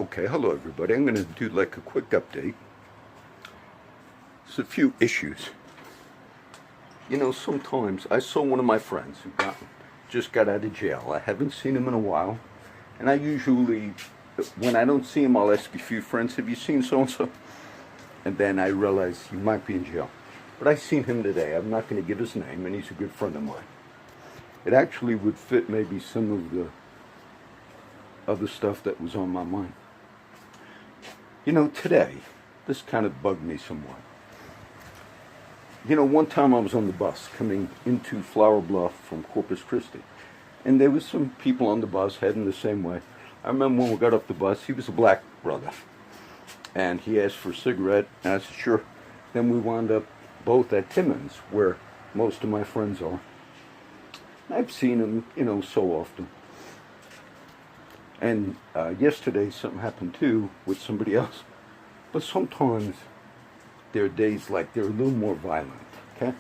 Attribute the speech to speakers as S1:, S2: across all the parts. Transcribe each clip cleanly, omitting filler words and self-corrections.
S1: Okay, hello everybody. I'm going to do like a quick update. There's a few issues. Sometimes I saw one of my friends who just got out of jail. I haven't seen him in a while. And I usually, when I don't see him, I'll ask a few friends, have you seen so-and-so? And then I realize he might be in jail. But I seen him today. I'm not going to give his name, and he's a good friend of mine. It actually would fit maybe some of the other stuff that was on my mind. Today, this kind of bugged me somewhat. One time I was on the bus coming into Flower Bluff from Corpus Christi, and there was some people on the bus heading the same way. I remember when we got off the bus, he was a black brother, and he asked for a cigarette, and I said, sure. Then we wound up both at Timmons, where most of my friends are. I've seen him, so often. And yesterday something happened too with somebody else. But sometimes there are days like they're a little more violent, okay?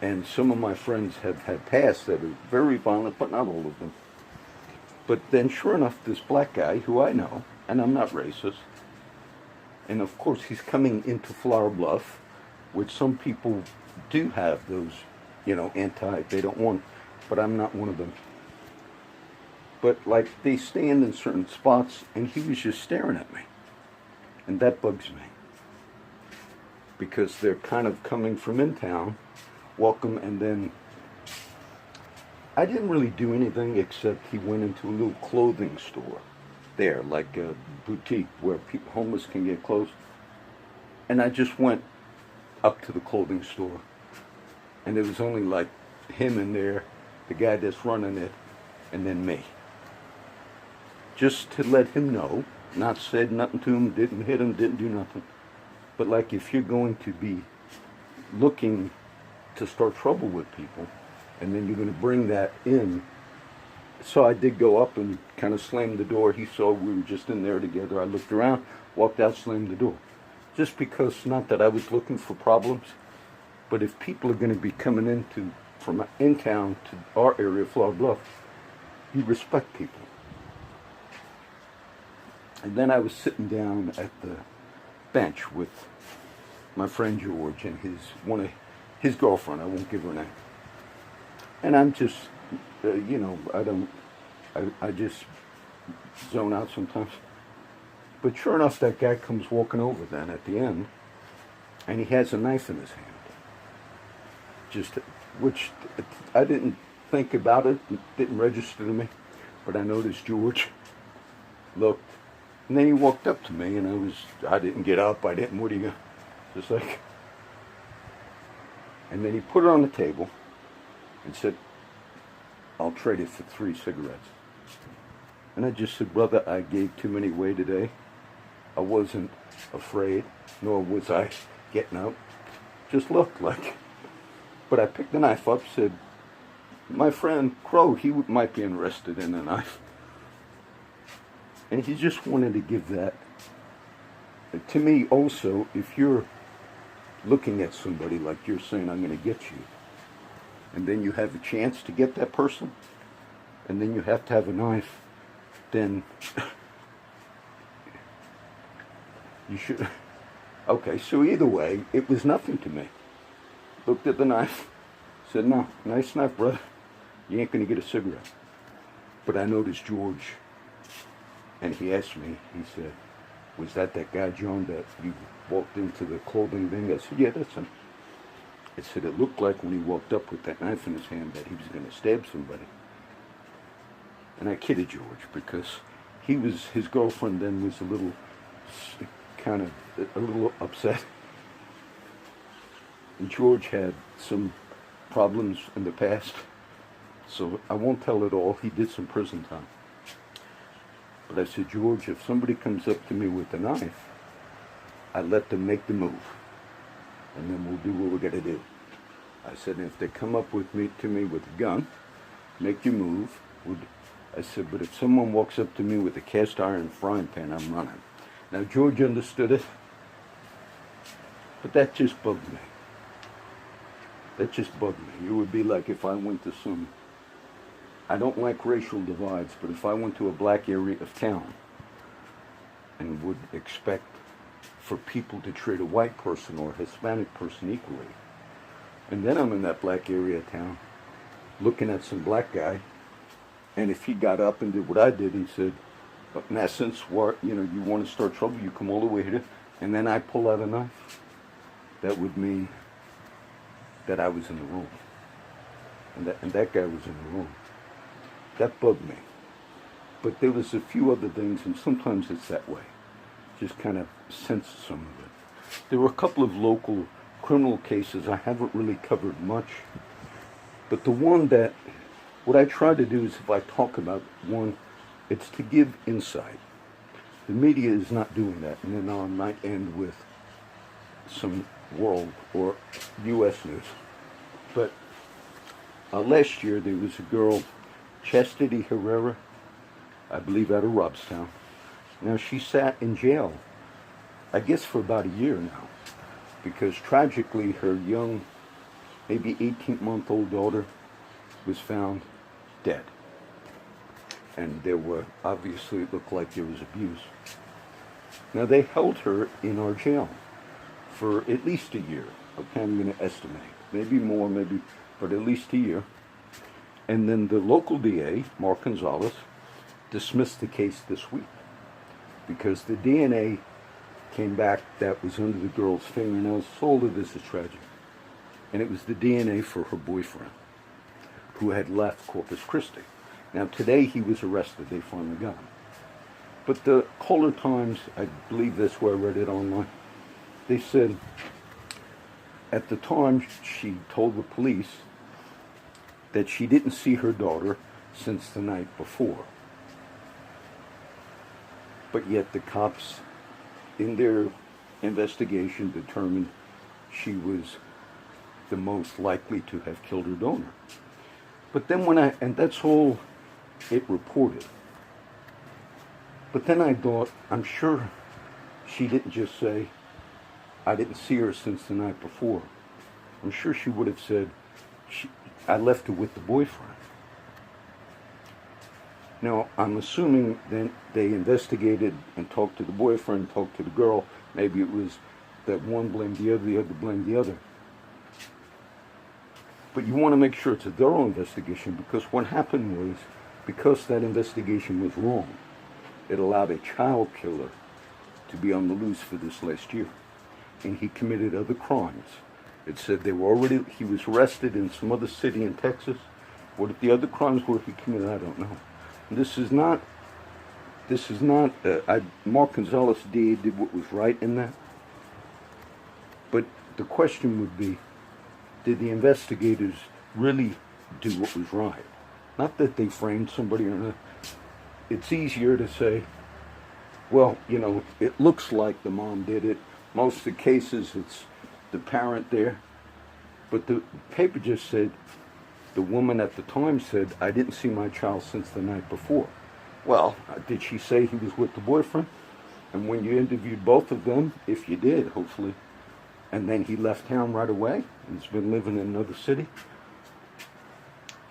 S1: And some of my friends have had past that are very violent, but not all of them. But then sure enough, this black guy who I know, and I'm not racist, and of course he's coming into Flower Bluff, which some people do have those, they don't want, but I'm not one of them. But like they stand in certain spots, and he was just staring at me. And that bugs me. Because they're kind of coming from in town, welcome, and then I didn't really do anything except he went into a little clothing store there, like a boutique where people, homeless can get clothes. And I just went up to the clothing store. And there was only like him in there, the guy that's running it, and then me. Just to let him know, not said nothing to him, didn't hit him, didn't do nothing. But like if you're going to be looking to start trouble with people, and then you're going to bring that in. So I did go up and kind of slammed the door. He saw we were just in there together. I looked around, walked out, slammed the door. Just because, not that I was looking for problems, but if people are going to be coming from in town to our area, Flower Bluff, you respect people. And then I was sitting down at the bench with my friend George and his girlfriend. I won't give her name. And I'm just, I just zone out sometimes. But sure enough, that guy comes walking over then at the end, and he has a knife in his hand. Which I didn't think about it, didn't register to me, but I noticed George looked. And then he walked up to me, and I didn't get up, what do you go? Just like, and then he put it on the table and said, I'll trade it for 3 cigarettes. And I just said, brother, I gave too many away today. I wasn't afraid, nor was I getting up. Just looked like. But I picked the knife up, said, my friend Crow, he might be interested in a knife. And he just wanted to give that. To me also, if you're looking at somebody like you're saying, I'm going to get you, and then you have a chance to get that person, and then you have to have a knife, then you should. Okay, so either way, it was nothing to me. Looked at the knife, said, no, nice knife, brother. You ain't going to get a cigarette. But I noticed George. And he asked me, he said, was that guy, John, that you walked into the clothing thing? I said, yeah, that's him. I said, it looked like when he walked up with that knife in his hand that he was going to stab somebody. And I kidded George because his girlfriend then was a little upset. And George had some problems in the past. So I won't tell it all. He did some prison time. But I said, George, if somebody comes up to me with a knife, I let them make the move. And then we'll do what we got to do. I said, if they come up to me with a gun, make you move. I said, but if someone walks up to me with a cast iron frying pan, I'm running. Now, George understood it. But that just bugged me. It would be like if I went to some I don't like racial divides, but if I went to a black area of town and would expect for people to treat a white person or a Hispanic person equally, and then I'm in that black area of town looking at some black guy, and if he got up and did what I did, he said, in essence, what, you want to start trouble, you come all the way here, and then I pull out a knife, that would mean that I was in the wrong. And that guy was in the wrong. That bugged me. But there was a few other things, and sometimes it's that way. Just kind of sense some of it. There were a couple of local criminal cases I haven't really covered much. But the one that, what I try to do is if I talk about one, it's to give insight. The media is not doing that. And then I might end with some world or U.S. news. But last year there was a girl, Chastity Herrera, I believe out of Robstown. Now she sat in jail, I guess for about a year now, because tragically her young, maybe 18-month-old daughter was found dead. And there were, obviously it looked like there was abuse. Now they held her in our jail for at least a year. Okay, I'm going to estimate. Maybe more, maybe, but at least a year. And then the local DA, Mark Gonzalez, dismissed the case this week because the DNA came back that was under the girl's fingernails. All of this is tragic. And it was the DNA for her boyfriend who had left Corpus Christi. Now today he was arrested. They finally got him. But the Caller Times, I believe that's where I read it online, they said at the time she told the police that she didn't see her daughter since the night before. But yet the cops, in their investigation, determined she was the most likely to have killed her daughter. But then and that's all it reported. But then I thought, I'm sure she didn't just say, I didn't see her since the night before. I'm sure she would have said, I left her with the boyfriend. Now, I'm assuming then they investigated and talked to the boyfriend, talked to the girl. Maybe it was that one blamed the other blamed the other. But you want to make sure it's a thorough investigation, because what happened was, because that investigation was wrong, it allowed a child killer to be on the loose for this last year. And he committed other crimes. It said he was arrested in some other city in Texas. What the other crimes were he committed, I don't know. And Mark Gonzalez did what was right in that. But the question would be, did the investigators really do what was right? Not that they framed somebody or not. It's easier to say, well, it looks like the mom did it. Most of the cases, it's the parent there. But the paper just said, the woman at the time said, I didn't see my child since the night before. Well, did she say he was with the boyfriend? And when you interviewed both of them, if you did, hopefully, and then he left town right away and has been living in another city,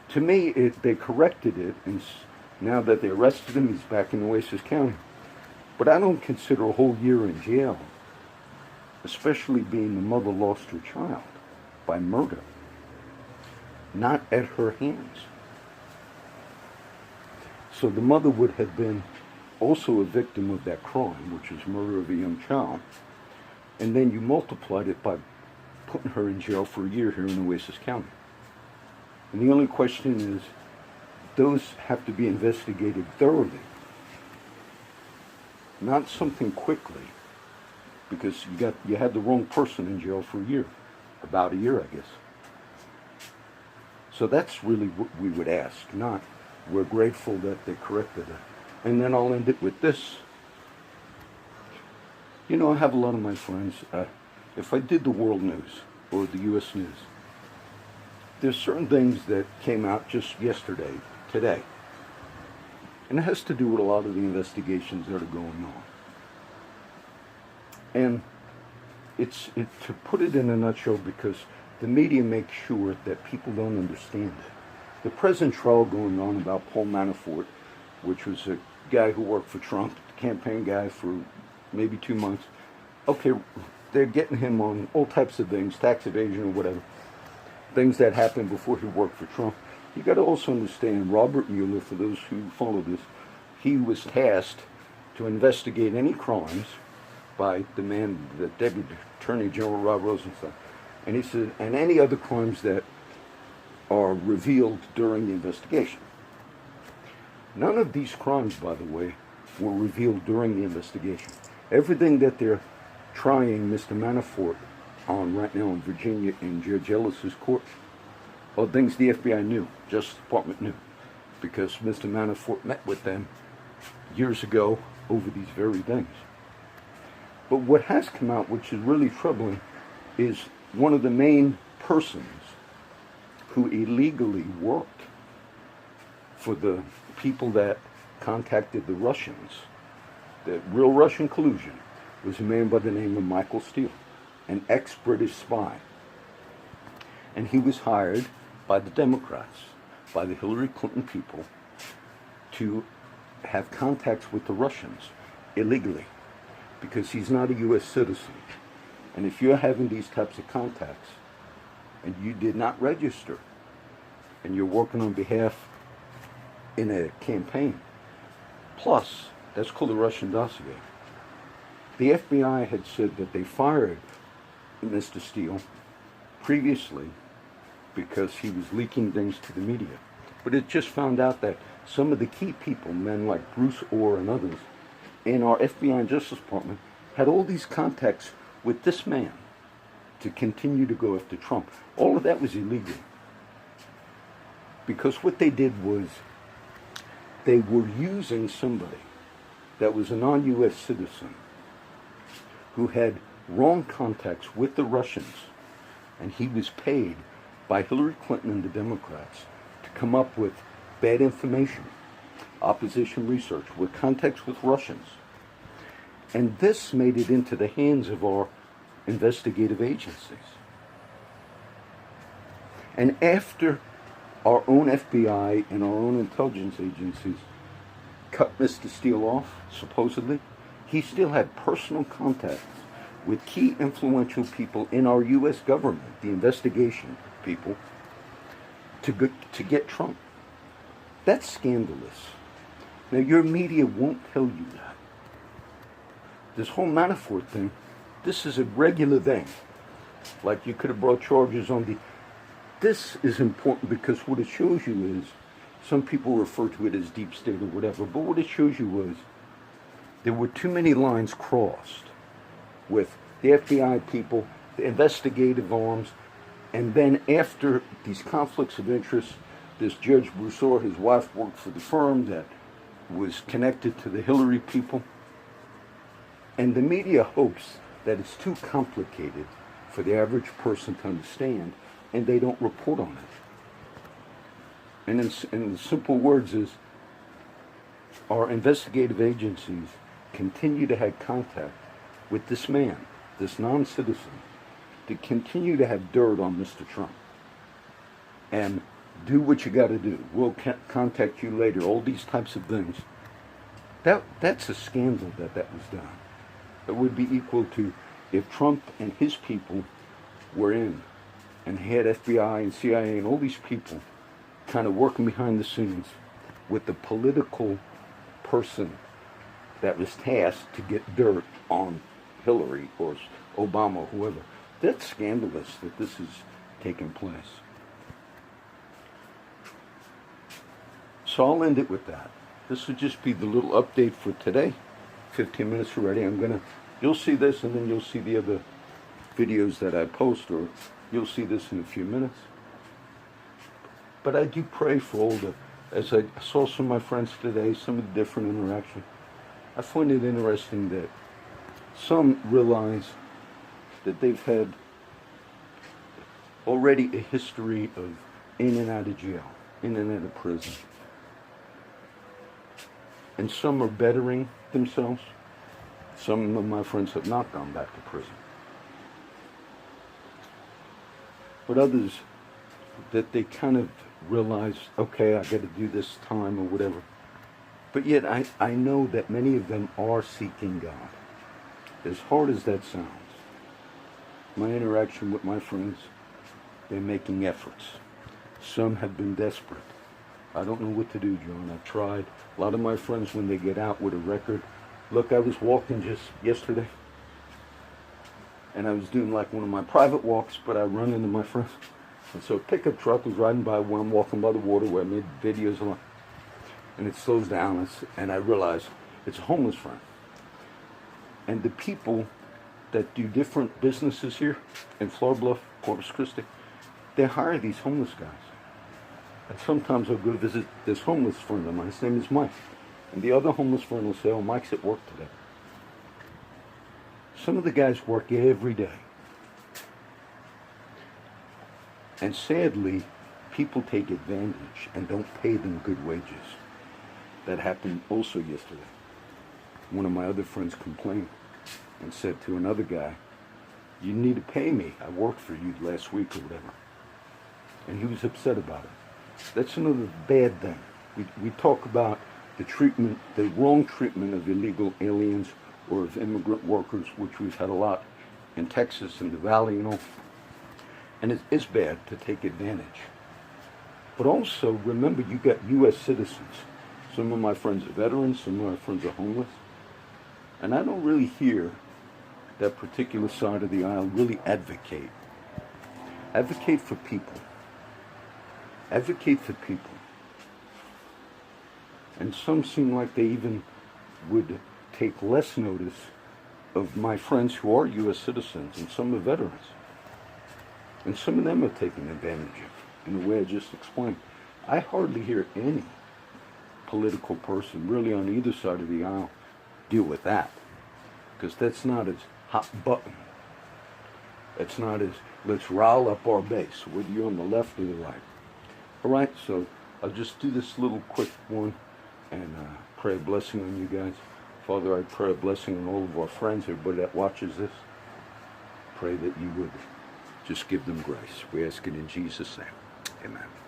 S1: to me, they corrected it, and now that they arrested him, he's back in Nueces County. But I don't consider a whole year in jail, especially being the mother lost her child by murder, not at her hands. So the mother would have been also a victim of that crime, which is murder of a young child. And then you multiplied it by putting her in jail for a year here in Nueces County. And the only question is, those have to be investigated thoroughly. Not something quickly, because you had the wrong person in jail for a year. About a year, I guess. So that's really what we would ask, not we're grateful that they corrected it. And then I'll end it with this. I have a lot of my friends, if I did the world news or the U.S. news, there's certain things that came out just yesterday, today. And it has to do with a lot of the investigations that are going on. And it's to put it in a nutshell, because the media makes sure that people don't understand it. the present trial going on about Paul Manafort, which was a guy who worked for Trump, campaign guy for maybe 2 months. Okay, they're getting him on all types of things, tax evasion or whatever, things that happened before he worked for Trump. You got to also understand Robert Mueller, for those who follow this, he was tasked to investigate any crimes by the man, the Deputy Attorney General Rod Rosenstein. And he said, and any other crimes that are revealed during the investigation. None of these crimes, by the way, were revealed during the investigation. Everything that they're trying Mr. Manafort on right now in Virginia in Judge Ellis's court are things the FBI knew, Justice Department knew, because Mr. Manafort met with them years ago over these very things. But what has come out, which is really troubling, is one of the main persons who illegally worked for the people that contacted the Russians, the real Russian collusion, was a man by the name of Michael Steele, an ex-British spy. And he was hired by the Democrats, by the Hillary Clinton people, to have contacts with the Russians illegally, because he's not a U.S. citizen. And if you're having these types of contacts, and you did not register, and you're working on behalf in a campaign, plus, that's called the Russian dossier. The FBI had said that they fired Mr. Steele previously because he was leaking things to the media. But it just found out that some of the key people, men like Bruce Orr and others, in our FBI and Justice Department, had all these contacts with this man to continue to go after Trump. All of that was illegal. Because what they did was they were using somebody that was a non-U.S. citizen who had wrong contacts with the Russians, and he was paid by Hillary Clinton and the Democrats to come up with bad information, opposition research, with contacts with Russians. And this made it into the hands of our investigative agencies. And after our own FBI and our own intelligence agencies cut Mr. Steele off, supposedly, he still had personal contacts with key influential people in our U.S. government, the investigation people, to get Trump. That's scandalous. Now, your media won't tell you that. This whole Manafort thing, this is a regular thing. Like you could have brought charges on the... This is important because what it shows you is, some people refer to it as deep state or whatever, but what it shows you was there were too many lines crossed with the FBI people, the investigative arms, and then after these conflicts of interest, this Judge Broussard, his wife worked for the firm that was connected to the Hillary people. And the media hopes that it's too complicated for the average person to understand, and they don't report on it. And in simple words is, our investigative agencies continue to have contact with this man, this non-citizen, to continue to have dirt on Mr. Trump. And do what you got to do. We'll contact you later. All these types of things. That's a scandal that was done. It would be equal to if Trump and his people were in and had FBI and CIA and all these people kind of working behind the scenes with the political person that was tasked to get dirt on Hillary or Obama or whoever. That's scandalous that this is taking place. So I'll end it with that. This would just be the little update for today. 15 minutes already. You'll see this and then you'll see the other videos that I post, or you'll see this in a few minutes. But I do pray for all as I saw some of my friends today, some of the different interactions, I find it interesting that some realize that they've had already a history of in and out of jail, in and out of prison. And some are bettering themselves. Some of my friends have not gone back to prison. But others, that they kind of realize, okay, I got to do this time or whatever. But yet I know that many of them are seeking God. As hard as that sounds, my interaction with my friends, they're making efforts. Some have been desperate. I don't know what to do, John. I've tried. A lot of my friends, when they get out with a record, look, I was walking just yesterday, and I was doing like one of my private walks, but I run into my friends. And so a pickup truck was riding by when I'm walking by the water where I made videos along. And it slows down, and I realize it's a homeless friend. And the people that do different businesses here in Flower Bluff, Corpus Christi, they hire these homeless guys. And sometimes I'll go visit this homeless friend of mine. His name is Mike. And the other homeless friend will say, oh, Mike's at work today. Some of the guys work every day. And sadly, people take advantage and don't pay them good wages. That happened also yesterday. One of my other friends complained and said to another guy, you need to pay me. I worked for you last week or whatever. And he was upset about it. That's another bad thing. We talk about the treatment, the wrong treatment of illegal aliens or of immigrant workers, which we've had a lot in Texas and the Valley, you know. And it is bad to take advantage. But also, remember, you got U.S. citizens. Some of my friends are veterans, some of my friends are homeless. And I don't really hear that particular side of the aisle really advocate. Advocate for people. Advocate for people. And some seem like they even would take less notice of my friends who are U.S. citizens, and some are veterans. And some of them are taken advantage of, in the way I just explained. I hardly hear any political person really on either side of the aisle deal with that, because that's not as hot button. It's not as, let's rile up our base, whether you're on the left or the right. All right, so I'll just do this little quick one and pray a blessing on you guys. Father, I pray a blessing on all of our friends, everybody that watches this. Pray that you would just give them grace. We ask it in Jesus' name. Amen.